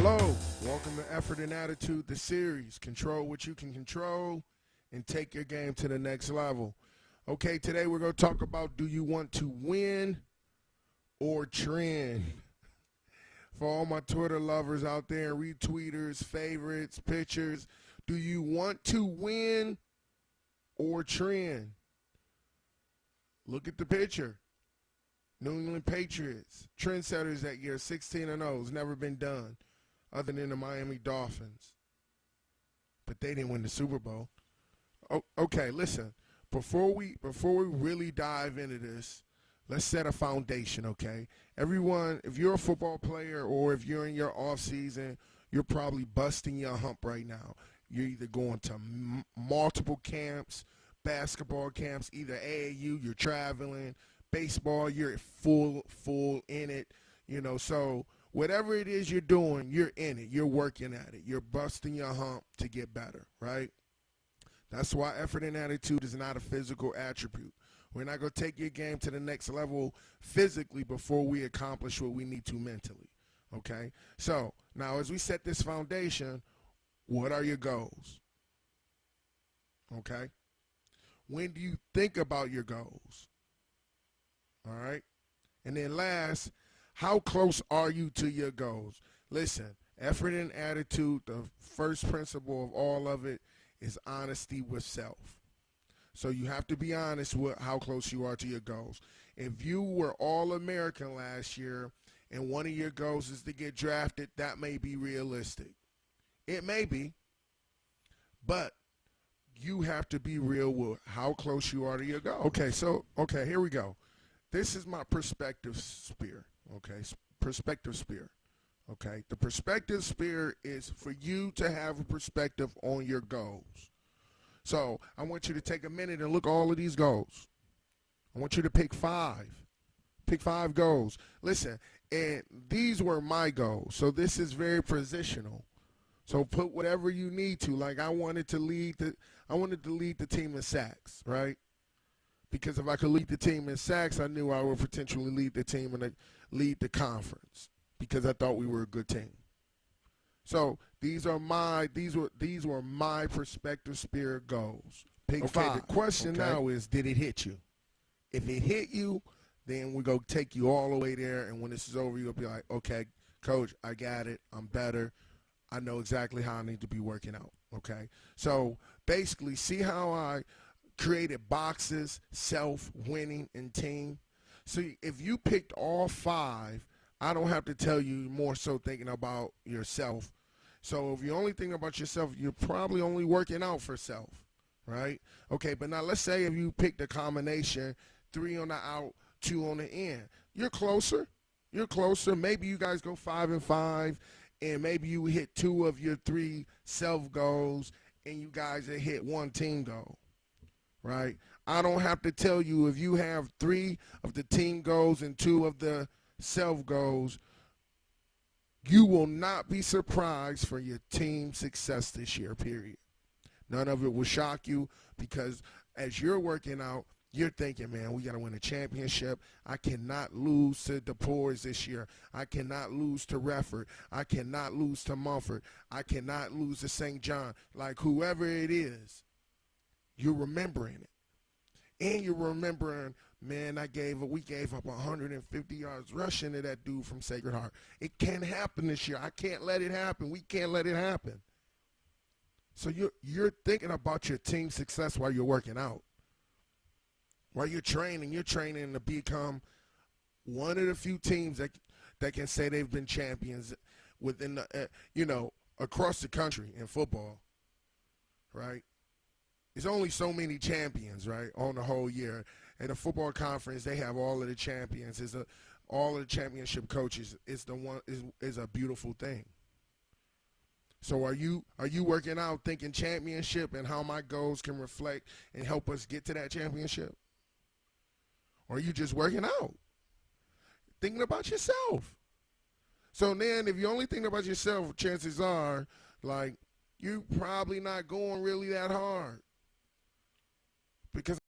Hello, welcome to Effort and Attitude, the series. Control what you can control and take your game to the next level. Okay, today we're going to talk about, do you want to win or trend? For all my Twitter lovers out there, retweeters, favorites, pictures, do you want to win or trend? Look at the picture. New England Patriots, trendsetters that year, 16-0, has never been done other than the Miami Dolphins. But they didn't win the Super Bowl. Okay, listen. Before we really dive into this, let's set a foundation, okay? Everyone, if you're a football player or if you're in your off season, you're probably busting your hump right now. You're either going to multiple camps, basketball camps, either AAU, you're traveling, baseball, you're full in it, so whatever it is you're doing, you're in it, you're working at it, you're busting your hump to get better, right? That's why effort and attitude is not a physical attribute. We're not going to take your game to the next level physically before we accomplish what we need to mentally, okay? So now as we set this foundation, what are your goals? Okay? When do you think about your goals? All right? And then last, how close are you to your goals? Listen, effort and attitude, the first principle of all of it is honesty with self. So you have to be honest with how close you are to your goals. If you were All-American last year and one of your goals is to get drafted, that may be realistic. It may be, but you have to be real with how close you are to your goal. Okay, here we go. This is my perspective spear, okay? Perspective spear, okay? The perspective spear is for you to have a perspective on your goals. So I want you to take a minute and look at all of these goals. I want you to pick five. Pick 5 goals. Listen, and these were my goals, so this is very positional. So put whatever you need to. Like I wanted to lead the team in sacks, right? Because if I could lead the team in sacks, I knew I would potentially lead the team and lead the conference because I thought we were a good team. So these were my perspective spirit goals. Pick 5. The question now is, did it hit you? If it hit you, then we're going to take you all the way there, and when this is over, you'll be like, okay, coach, I got it. I'm better. I know exactly how I need to be working out, okay? So basically, see how I created boxes, self, winning, and team. See, if you picked all 5, I don't have to tell you more so thinking about yourself. So if you're only thinking about yourself, you're probably only working out for self, right? Okay, but now let's say if you picked a combination, 3 on the out, 2 on the in. You're closer. You're closer. Maybe you guys go 5 and 5, and maybe you hit 2 of your 3 self goals, and you guys have hit 1 team goal. Right? I don't have to tell you if you have 3 of the team goals and 2 of the self goals, you will not be surprised for your team success this year, period. None of it will shock you because as you're working out, you're thinking, man, we got to win a championship. I cannot lose to DePours this year. I cannot lose to Refford. I cannot lose to Mumford. I cannot lose to St. John. Like whoever it is, you're remembering it. And you're remembering, man, we gave up 150 yards rushing to that dude from Sacred Heart. It can't happen this year. I can't let it happen. We can't let it happen. So you're thinking about your team success while you're working out. While you're training to become one of the few teams that can say they've been champions within the, across the country in football, right? There's only so many champions, right, on the whole year. In the football conference, they have all of the champions. All of the championship coaches. It's is a beautiful thing. So are you working out thinking championship and how my goals can reflect and help us get to that championship? Or are you just working out, thinking about yourself? So then if you're only thinking about yourself, chances are, like, you're probably not going really that hard. Because